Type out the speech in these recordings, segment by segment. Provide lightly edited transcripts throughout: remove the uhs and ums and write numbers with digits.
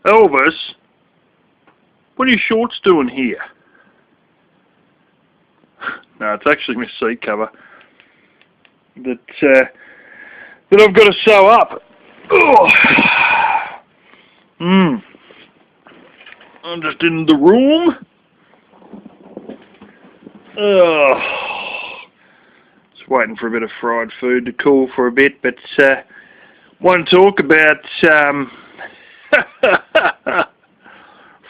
Elvis, what are your shorts doing here? No, it's actually my seat cover that I've got to sew up. Oh. I'm just in the room. Just waiting for a bit of fried food to cool for a bit, but want to talk about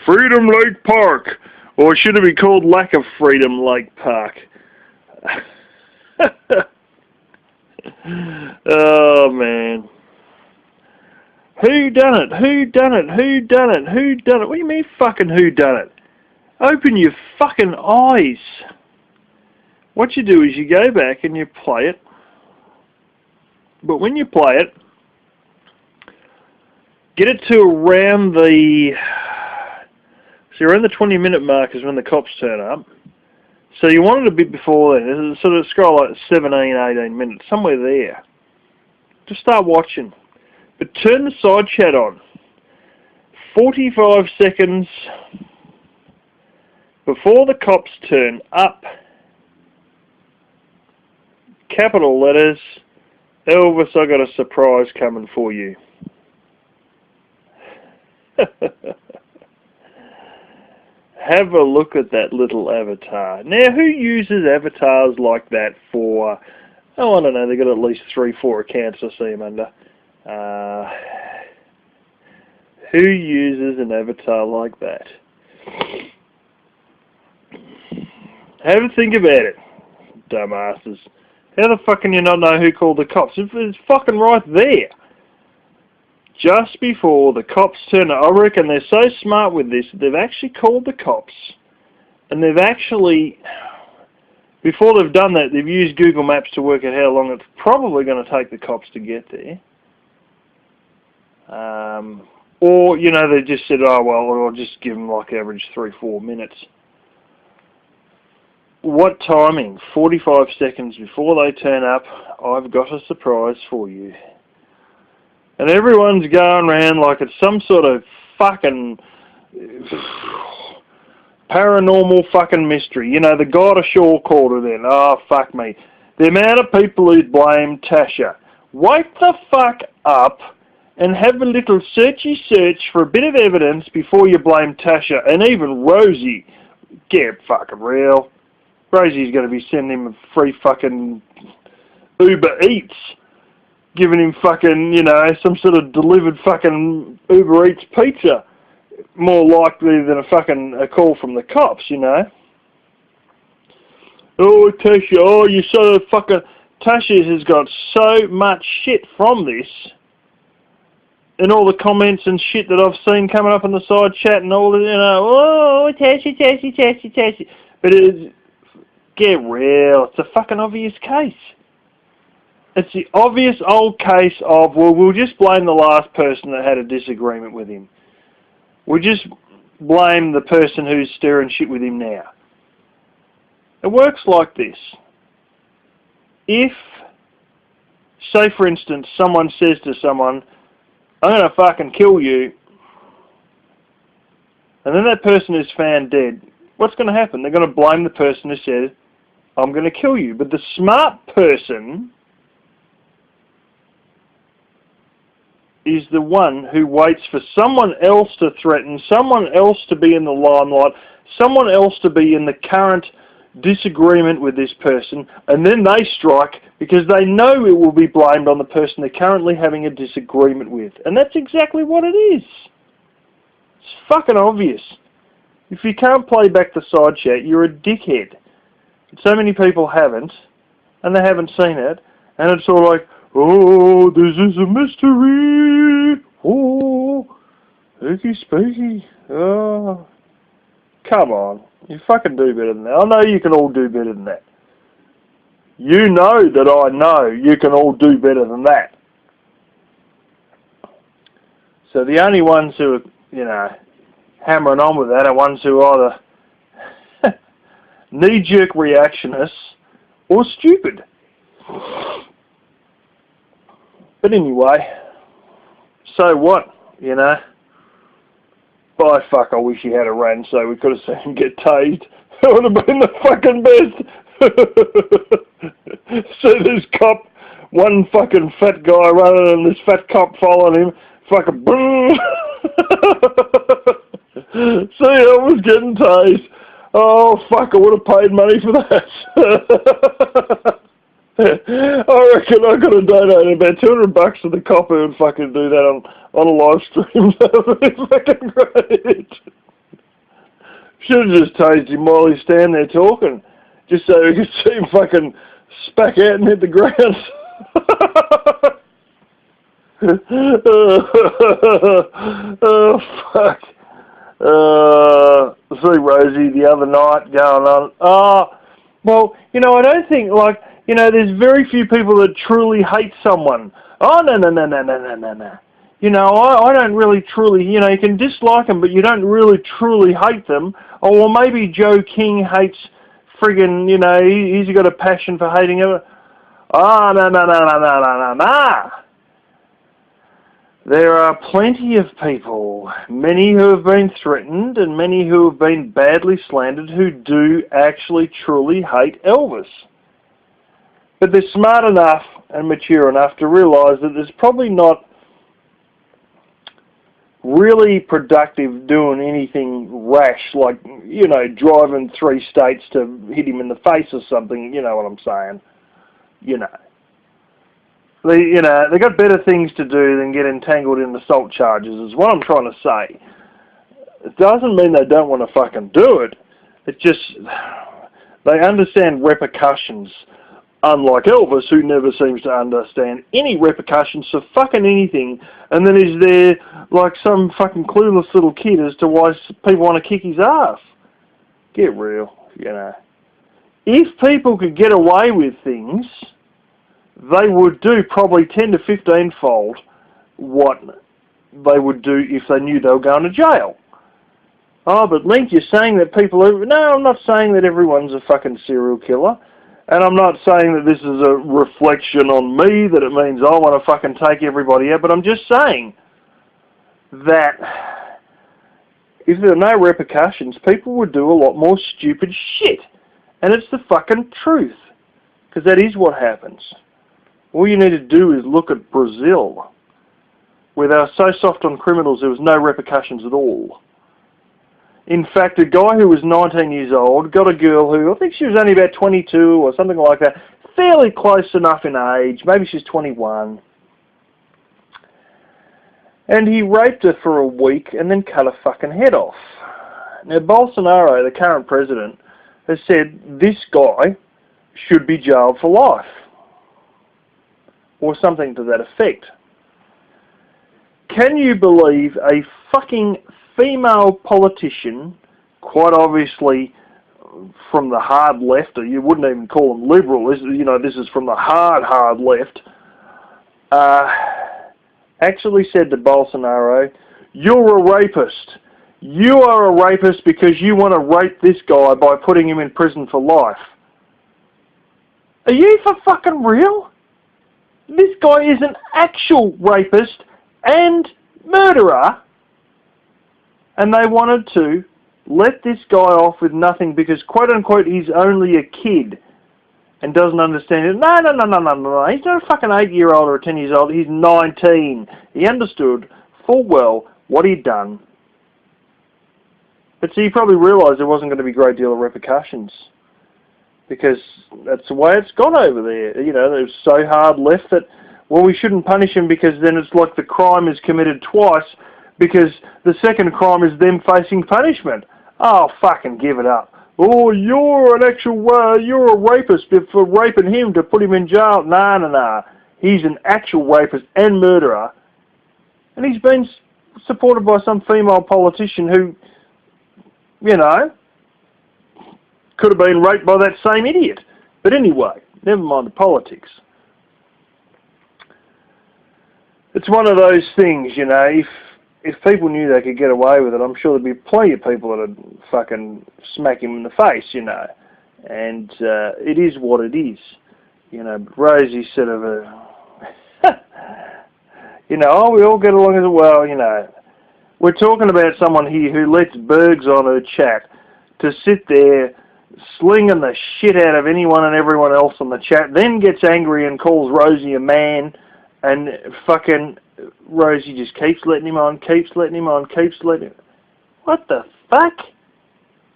Freedom Lake Park, or should it be called Lack of Freedom Lake Park? Oh man. Who done it? Who done it? Who done it? Who done it? What do you mean fucking who done it? Open your fucking eyes. What you do is you go back and you play it. But when you play it, get it to around the... So around the 20-minute mark is when the cops turn up. So you want it a bit before then. It's sort of scroll like 17, 18 minutes, somewhere there. Just start watching. But turn the side chat on. 45 seconds before the cops turn up. Capital letters. Elvis, I got a surprise coming for you. Have a look at that little avatar. Now, who uses avatars like that for... Oh, I don't know, they've got at least 3-4 accounts I see them under. Who uses an avatar like that? Have a think about it, dumbasses. How the fuck can you not know who called the cops? It's fucking right there. Just before the cops turn up, I reckon they're so smart with this, they've actually called the cops. And they've actually... Before they've done that, they've used Google Maps to work out how long it's probably going to take the cops to get there. Or, you know, they just said, oh, well, I'll just give them like average 3-4 minutes. What timing? 45 seconds before they turn up, I've got a surprise for you. And everyone's going around like it's some sort of fucking... paranormal fucking mystery. You know, the God ashore called it in. Oh, fuck me. The amount of people who blame Tasha. Wake the fuck up and have a little searchy search for a bit of evidence before you blame Tasha. And even Rosie. Get fucking real. Rosie's going to be sending him a free fucking Uber Eats. Giving him fucking, you know, some sort of delivered fucking Uber Eats pizza. More likely than a call from the cops, you know. Oh, Tasha, oh, you so fucking... Tasha has got so much shit from this. And all the comments and shit that I've seen coming up on the side chat and all the, you know, oh, Tasha. But it's... Get real. It's a fucking obvious case. It's the obvious old case of, well, we'll just blame the last person that had a disagreement with him. We just blame the person who's stirring shit with him now. It works like this. If, say for instance, someone says to someone, I'm going to fucking kill you, and then that person is found dead, what's going to happen? They're going to blame the person who said, I'm going to kill you. But the smart person is the one who waits for someone else to threaten, someone else to be in the limelight, someone else to be in the current disagreement with this person, and then they strike because they know it will be blamed on the person they're currently having a disagreement with. And that's exactly what it is. It's fucking obvious. If you can't play back the side chat, you're a dickhead. But so many people haven't, and they haven't seen it, and it's all like, oh, this is a mystery. Oh, hokey spooky. Oh, come on. You fucking do better than that. I know you can all do better than that. You know that I know you can all do better than that. So the only ones who are, you know, hammering on with that are ones who are either knee-jerk reactionists or stupid. But anyway, so what, you know? By fuck, I wish he had a ran so we could have seen him get tased. It would have been the fucking best. See this cop, one fucking fat guy running and this fat cop following him. Fucking boom. See, I was getting tased. Oh fuck, I would have paid money for that. I reckon I could have donated about $200 to the cop who would fucking do that on a live stream. That would be fucking great. Should have just tased him while he's standing there talking, just so we could see him fucking spack out and hit the ground. Oh fuck. See Rosie the other night going on. Well, you know, I don't think, like, you know, there's very few people that truly hate someone. Oh, no. You know, I don't really truly, you know, you can dislike them, but you don't really truly hate them. Oh, well, maybe Joe King hates friggin', you know, he's got a passion for hating him. Oh, no. There are plenty of people, many who have been threatened and many who have been badly slandered, who do actually truly hate Elvis. But they're smart enough and mature enough to realise that there's probably not really productive doing anything rash, like, you know, driving 3 states to hit him in the face or something, you know what I'm saying, you know. They got better things to do than get entangled in assault charges, is what I'm trying to say. It doesn't mean they don't want to fucking do it. It's just, they understand repercussions, unlike Elvis, who never seems to understand any repercussions for fucking anything, and then is there like some fucking clueless little kid as to why people want to kick his ass. Get real, you know. If people could get away with things, they would do probably 10 to 15-fold what they would do if they knew they were going to jail. Oh, but Link, you're saying that people are... No, I'm not saying that everyone's a fucking serial killer. And I'm not saying that this is a reflection on me, that it means I want to fucking take everybody out. But I'm just saying that if there are no repercussions, people would do a lot more stupid shit. And it's the fucking truth. Because that is what happens. All you need to do is look at Brazil, where they were so soft on criminals there was no repercussions at all. In fact, a guy who was 19 years old got a girl who, I think she was only about 22 or something like that, fairly close enough in age, maybe she's 21. And he raped her for a week and then cut her fucking head off. Now, Bolsonaro, the current president, has said this guy should be jailed for life. Or something to that effect. Can you believe a fucking female politician, quite obviously from the hard left, or you wouldn't even call them liberal, this is from the hard left, actually said to Bolsonaro, "You're a rapist. You are a rapist because you want to rape this guy by putting him in prison for life." Are you for fucking real? This guy is an actual rapist and murderer, and they wanted to let this guy off with nothing because, quote-unquote, he's only a kid and doesn't understand it. No. He's not a fucking 8-year-old or a 10-year-old. He's 19. He understood full well what he'd done. But see, he probably realised there wasn't going to be a great deal of repercussions. Because that's the way it's gone over there. You know, they're so hard left that, well, we shouldn't punish him because then it's like the crime is committed twice because the second crime is them facing punishment. Oh, fucking give it up. Oh, you're an actual, you're a rapist for raping him to put him in jail. Nah. He's an actual rapist and murderer. And he's been supported by some female politician who, you know, could have been raped by that same idiot. But anyway, never mind the politics. It's one of those things, you know, if people knew they could get away with it, I'm sure there'd be plenty of people that would fucking smack him in the face, you know. And it is what it is. You know, but Rosie sort of, you know, oh, we all get along as well, you know. We're talking about someone here who lets Bergs on her chat to sit there slinging the shit out of anyone and everyone else on the chat, then gets angry and calls Rosie a man, and fucking Rosie just keeps letting him on, keeps letting him on, keeps letting him... What the fuck?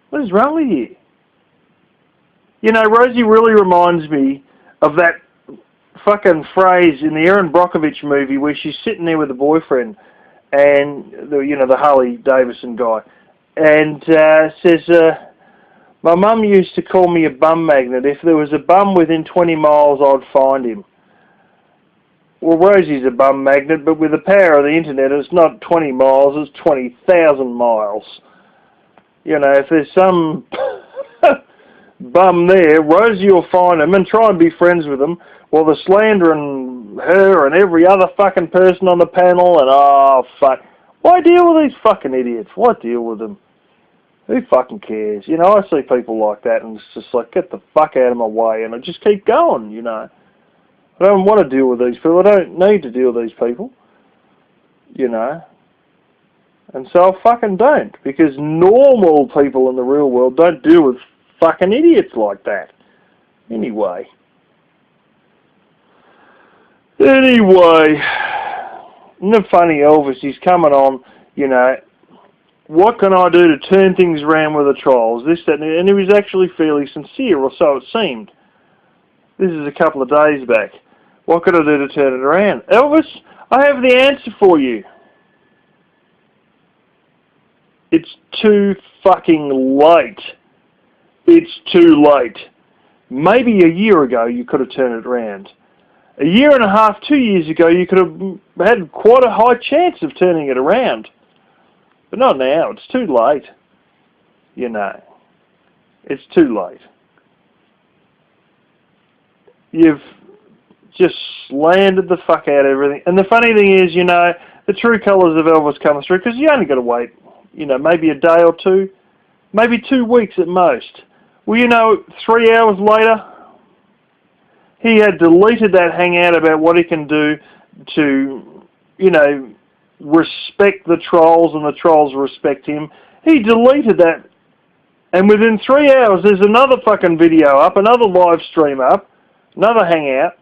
What is wrong with you? You know, Rosie really reminds me of that fucking phrase in the Erin Brockovich movie where she's sitting there with a boyfriend and, the Harley Davidson guy, and says, my mum used to call me a bum magnet. If there was a bum within 20 miles, I'd find him. Well, Rosie's a bum magnet, but with the power of the internet, it's not 20 miles, it's 20,000 miles. You know, if there's some bum there, Rosie will find him and try and be friends with him, while they're slandering her and every other fucking person on the panel, and oh, fuck. Why deal with these fucking idiots? Why deal with them? Who fucking cares? You know, I see people like that, and it's just like, get the fuck out of my way, and I just keep going, you know. I don't want to deal with these people. I don't need to deal with these people, you know. And so I fucking don't, because normal people in the real world don't deal with fucking idiots like that. Anyway, isn't it funny, Elvis, he's coming on, you know, what can I do to turn things around with the trolls, this, that, and he was actually fairly sincere, or so it seemed. This is a couple of days back. What could I do to turn it around? Elvis, I have the answer for you. It's too fucking late. It's too late. Maybe a year ago you could have turned it around. A year and a half, 2 years ago, you could have had quite a high chance of turning it around. But not now. It's too late. You know. It's too late. You've just slandered the fuck out of everything. And the funny thing is, you know, the true colours of Elvis come through, because you only got to wait, you know, maybe a day or two, maybe 2 weeks at most. Well, you know, 3 hours later, he had deleted that hangout about what he can do to, you know, respect the trolls and the trolls respect him. He deleted that, and within 3 hours there's another fucking video up, another live stream up, another hangout,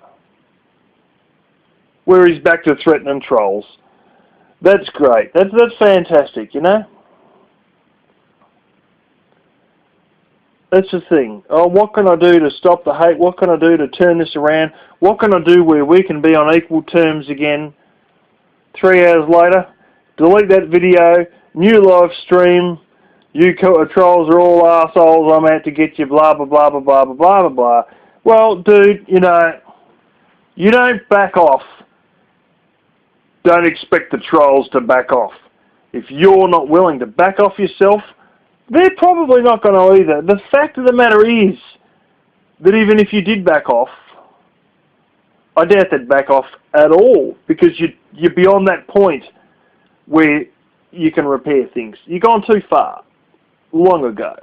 where he's back to threatening trolls. That's great. That's fantastic, you know? That's the thing. Oh, what can I do to stop the hate? What can I do to turn this around? What can I do where we can be on equal terms again? 3 hours later, delete that video, new live stream, you trolls are all arseholes, I'm out to get you, blah, blah, blah, blah, blah, blah, blah, blah. Well, dude, you know, you don't back off. Don't expect the trolls to back off. If you're not willing to back off yourself, they're probably not going to either. The fact of the matter is that even if you did back off, I doubt they'd back off at all, because you're beyond that point where you can repair things. You've gone too far, long ago.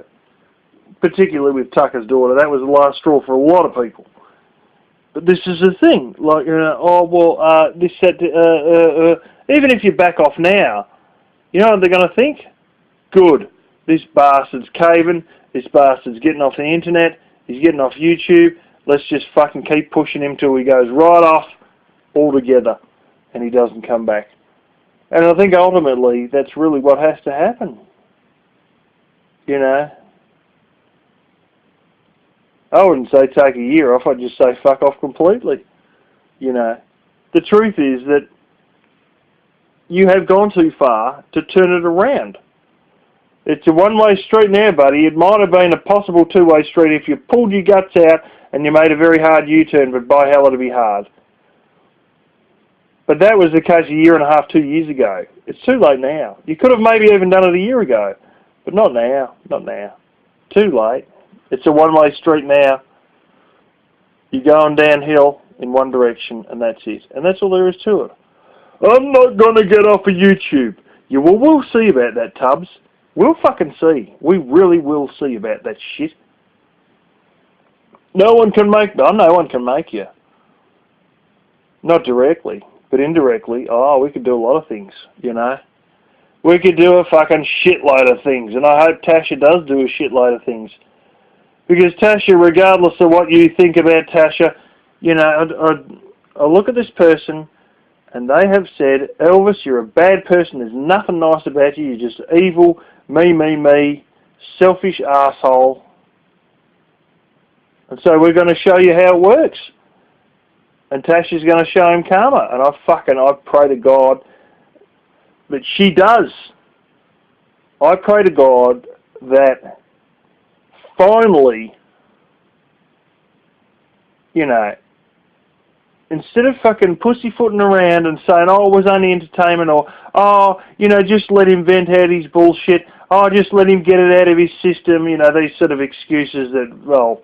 Particularly with Tucker's daughter. That was the last straw for a lot of people. But this is the thing, like, you know, oh, well, this, that, even if you back off now, you know what they're going to think? Good. This bastard's caving, this bastard's getting off the internet, he's getting off YouTube, let's just fucking keep pushing him till he goes right off altogether and he doesn't come back. And I think ultimately that's really what has to happen. You know? I wouldn't say take a year off, I'd just say fuck off completely. You know? The truth is that you have gone too far to turn it around. It's a one-way street now, buddy. It might have been a possible two-way street if you pulled your guts out and you made a very hard U-turn, but by hell it'd be hard. But that was the case a year and a half, 2 years ago. It's too late now. You could have maybe even done it a year ago, but not now. Not now. Too late. It's a one-way street now. You're going downhill in one direction, and that's it. And that's all there is to it. I'm not going to get off of YouTube. Yeah, well, we'll see about that, Tubbs. We'll fucking see. We really will see about that shit. No one can make you. Not directly, but indirectly. Oh, we could do a lot of things, you know. We could do a fucking shitload of things, and I hope Tasha does do a shitload of things. Because Tasha, regardless of what you think about Tasha, you know, I look at this person, and they have said, Elvis, you're a bad person, there's nothing nice about you, you're just evil, me, selfish asshole. And so we're going to show you how it works. And Tasha's going to show him karma. And I pray to God that she does. I pray to God that finally, you know, instead of fucking pussyfooting around and saying, oh, it was only entertainment, or, oh, you know, just let him vent out his bullshit, oh, just let him get it out of his system, you know, these sort of excuses that, well,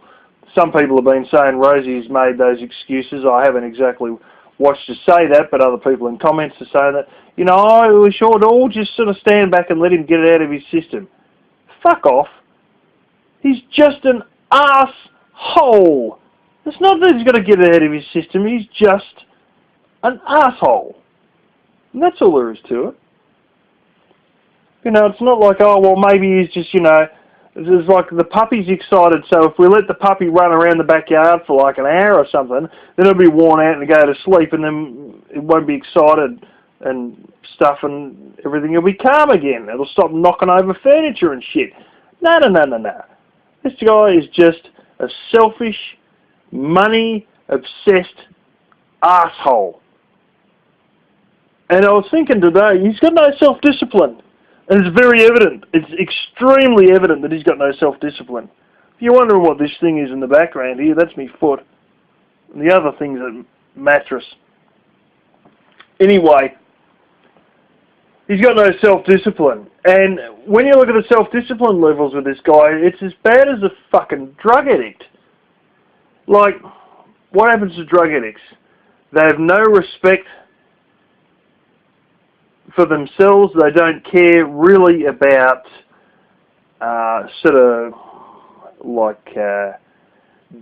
some people have been saying Rosie's made those excuses. I haven't exactly watched her say that, but other people in comments are saying that, you know, oh, we should all just sort of stand back and let him get it out of his system. Fuck off. He's just an asshole. It's not that he's got to get it out of his system. He's just an asshole. And that's all there is to it. You know, it's not like, oh, well, maybe he's just, you know, it's like the puppy's excited, so if we let the puppy run around the backyard for like an hour or something, then it'll be worn out and go to sleep, and then it won't be excited and stuff, and everything will be calm again. It'll stop knocking over furniture and shit. No. This guy is just a selfish, money-obsessed asshole. And I was thinking today, he's got no self-discipline. And it's very evident. It's extremely evident that he's got no self-discipline. If you're wondering what this thing is in the background here, that's me foot. And the other thing's a mattress. Anyway, he's got no self-discipline. And when you look at the self-discipline levels with this guy, it's as bad as a fucking drug addict. Like, what happens to drug addicts? They have no respect for themselves. They don't care really about sort of like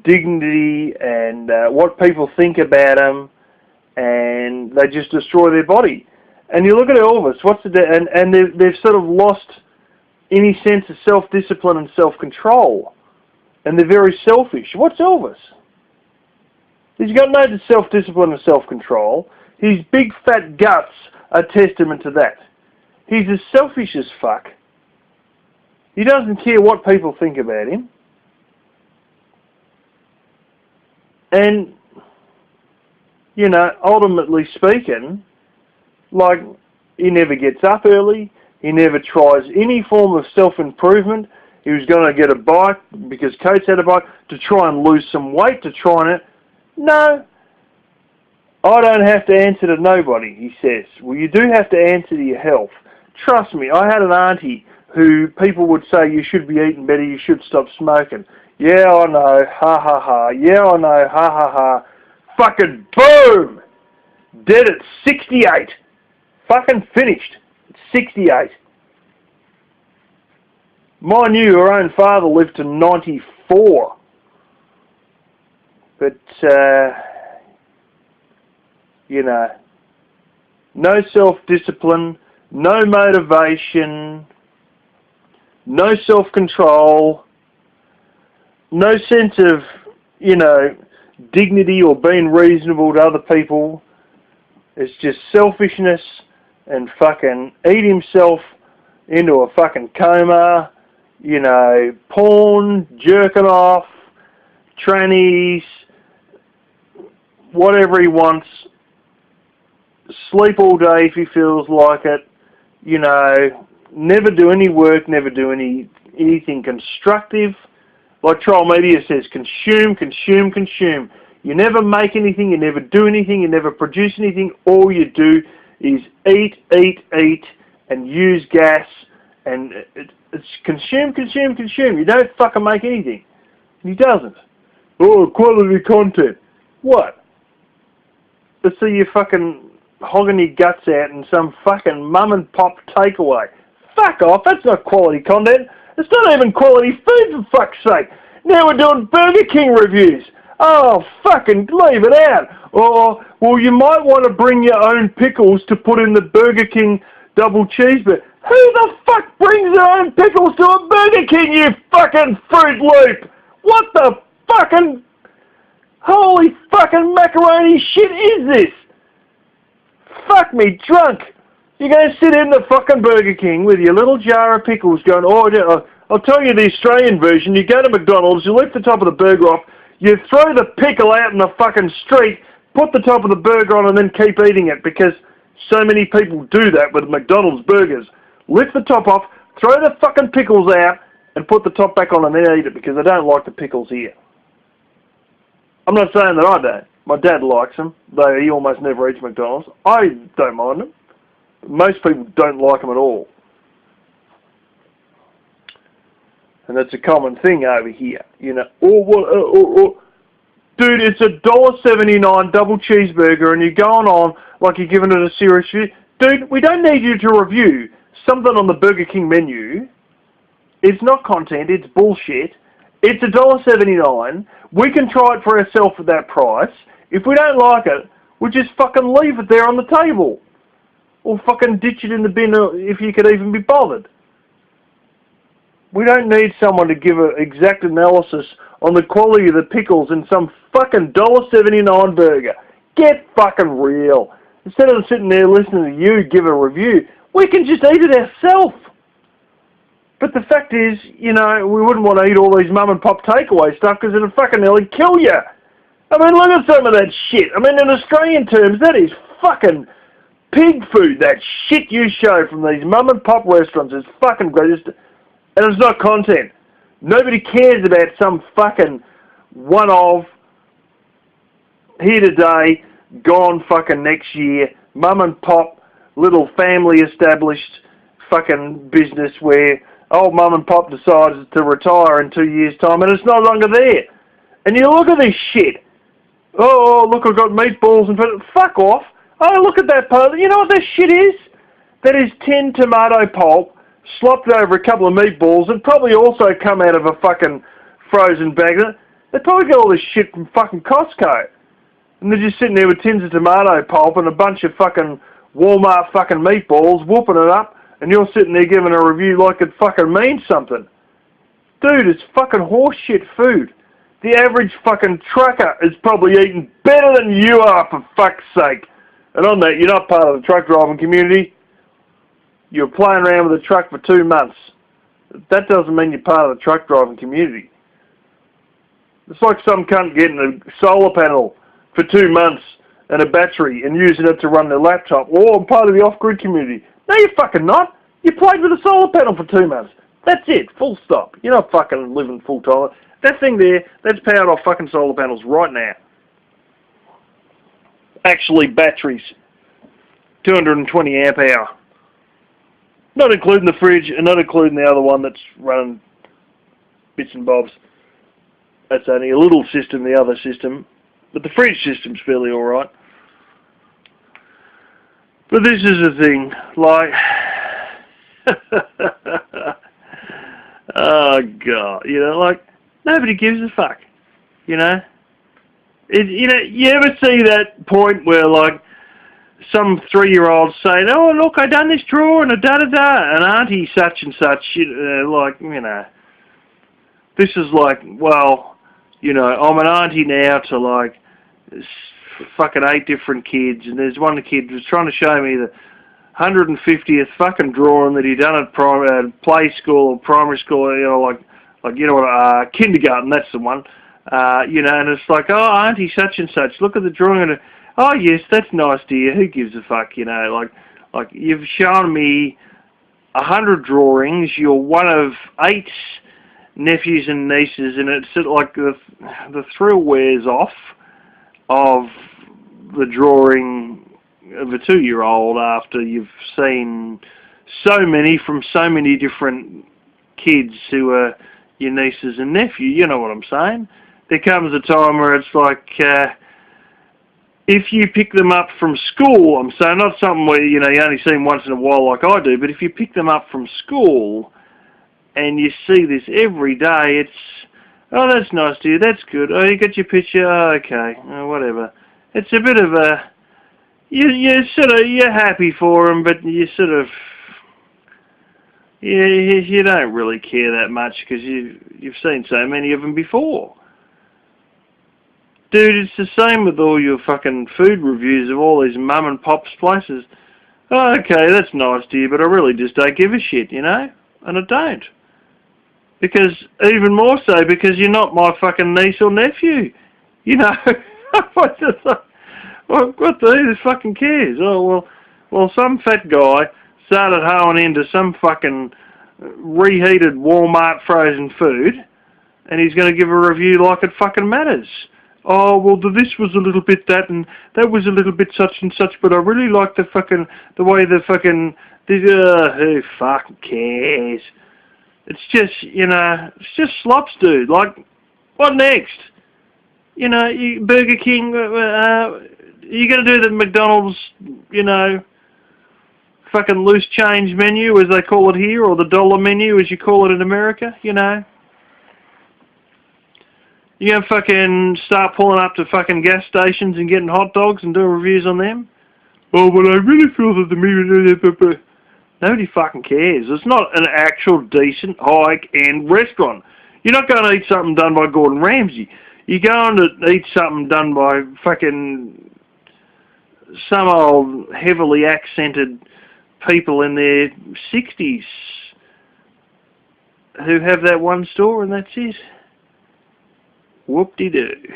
dignity and what people think about them, and they just destroy their body. And you look at Elvis, and they've sort of lost any sense of self-discipline and self-control, and they're very selfish. What's Elvis? He's got no self-discipline and self-control. His big fat guts are testament to that. He's as selfish as fuck. He doesn't care what people think about him. And, you know, ultimately speaking, like, he never gets up early. He never tries any form of self-improvement. He was going to get a bike because Coates had a bike to try and lose some weight, to try and... No. I don't have to answer to nobody, he says. Well, you do have to answer to your health. Trust me, I had an auntie who people would say, you should be eating better, you should stop smoking. Yeah, I know, ha ha ha. Yeah, I know, ha ha ha. Fucking boom! Dead at 68. Fucking finished. 68. Mind you, her own father lived to 94. But, you know, no self-discipline, no motivation, no self-control, no sense of, you know, dignity or being reasonable to other people. It's just selfishness and fucking eat himself into a fucking coma, you know, porn, jerking off, trannies, whatever he wants. Sleep all day if he feels like it, you know, never do any work, never do anything constructive. Like Trial Media says, consume, consume, consume. You never make anything, you never do anything, you never produce anything. All you do is eat, eat, eat, and use gas, and it's consume, consume, consume. You don't fucking make anything. He doesn't. Oh, quality content. What? Let's see you fucking hogging your guts out in some fucking mum and pop takeaway. Fuck off, that's not quality content. It's not even quality food, for fuck's sake. Now we're doing Burger King reviews. Oh, fucking leave it out. Or, well, you might want to bring your own pickles to put in the Burger King double cheeseburger. Who the fuck brings their own pickles to a Burger King, you fucking Fruit Loop? What the fucking... Holy fucking macaroni shit is this? Fuck me drunk. You're going to sit in the fucking Burger King with your little jar of pickles going, oh, I'll tell you the Australian version. You go to McDonald's, you lift the top of the burger off, you throw the pickle out in the fucking street, put the top of the burger on and then keep eating it because so many people do that with McDonald's burgers. Lift the top off, throw the fucking pickles out and put the top back on and then eat it because I don't like the pickles here. I'm not saying that I don't. My dad likes them, though he almost never eats McDonald's. I don't mind them. Most people don't like them at all. And that's a common thing over here. You know, dude, it's $1.79 double cheeseburger and you're going on like you're giving it a serious review. Dude, we don't need you to review something on the Burger King menu. It's not content, it's bullshit. It's $1.79. We can try it for ourselves at that price. If we don't like it, we'll just fucking leave it there on the table. Or fucking ditch it in the bin if you could even be bothered. We don't need someone to give an exact analysis on the quality of the pickles in some fucking $1.79 burger. Get fucking real. Instead of sitting there listening to you give a review, we can just eat it ourselves. But the fact is, you know, we wouldn't want to eat all these mum and pop takeaway stuff because it'd fucking nearly kill you. I mean, look at some of that shit. I mean, in Australian terms, that is fucking pig food. That shit you show from these mum and pop restaurants is fucking great. And it's not content. Nobody cares about some fucking one-off, here today, gone fucking next year, mum and pop, little family established fucking business where old mum and pop decides to retire in 2 years' time and it's no longer there. And you look at this shit. Oh, look, I've got meatballs and... Fuck off. Oh, look at that part. You know what this shit is? That is tin tomato pulp slopped over a couple of meatballs and probably also come out of a fucking frozen bag. They probably got all this shit from fucking Costco. And they're just sitting there with tins of tomato pulp and a bunch of fucking Walmart fucking meatballs, whooping it up, and you're sitting there giving a review like it fucking means something. Dude, it's fucking horseshit food. The average fucking trucker is probably eating better than you are, for fuck's sake. And on that, you're not part of the truck driving community. You're playing around with a truck for 2 months. That doesn't mean you're part of the truck driving community. It's like some cunt getting a solar panel for 2 months and a battery and using it to run their laptop. Oh, I'm part of the off-grid community. No, you're fucking not. You played with a solar panel for 2 months. That's it. Full stop. You're not fucking living full-time. That thing there, that's powered off fucking solar panels right now. Actually, batteries. 220 amp hour. Not including the fridge and not including the other one that's running bits and bobs. That's only a little system, the other system. But the fridge system's fairly alright. But this is the thing, like... oh, God. You know, like, nobody gives a fuck. You know? You know, you ever see that point where, like, some 3-year-old saying, oh, look, I done this drawer and a da-da-da, and auntie such and such, like, you know, this is like, well, you know, I'm an auntie now to, like, fucking 8 different kids, and there's one kid who was trying to show me the 150th fucking drawing that he done at play school or primary school, you know, like you know what, kindergarten, that's the one, you know, and it's like, oh, auntie such and such, look at the drawing, and oh yes, that's nice, dear. Who gives a fuck, you know? Like you've shown me 100 drawings. You're one of 8 nephews and nieces, and it's like the thrill wears off of the drawing of a 2-year-old after you've seen so many from so many different kids who are your nieces and nephew. You know what I'm saying? There comes a time where it's like. If you pick them up from school, I'm saying not something where, you know, you only see them once in a while like I do, but if you pick them up from school and you see this every day, it's, oh, that's nice, dear, that's good. Oh, you got your picture? Oh, okay, oh, whatever. It's a bit of you're happy for them, but you sort of, you don't really care that much because you've seen so many of them before. Dude, it's the same with all your fucking food reviews of all these mum and pops places. Oh, okay, that's nice to you, but I really just don't give a shit, you know? And I don't. Because, even more so, because you're not my fucking niece or nephew. You know? What the fucking cares? Oh, well, some fat guy started hoeing into some fucking reheated Walmart frozen food, and he's going to give a review like it fucking matters. Oh, well, this was a little bit that, and that was a little bit such and such, but I really like the way who fucking cares? It's just, it's just slops, dude. Like, what next? Burger King, you going to do the McDonald's, fucking loose change menu, as they call it here, or the dollar menu, as you call it in America, You're going to fucking start pulling up to fucking gas stations and getting hot dogs and doing reviews on them? Oh, well, I really feel that the meat... Nobody fucking cares. It's not an actual decent, high-end restaurant. You're not going to eat something done by Gordon Ramsay. You're going to eat something done by fucking some old heavily accented people in their 60s who have that one store and that's it. Whoop-de-doo.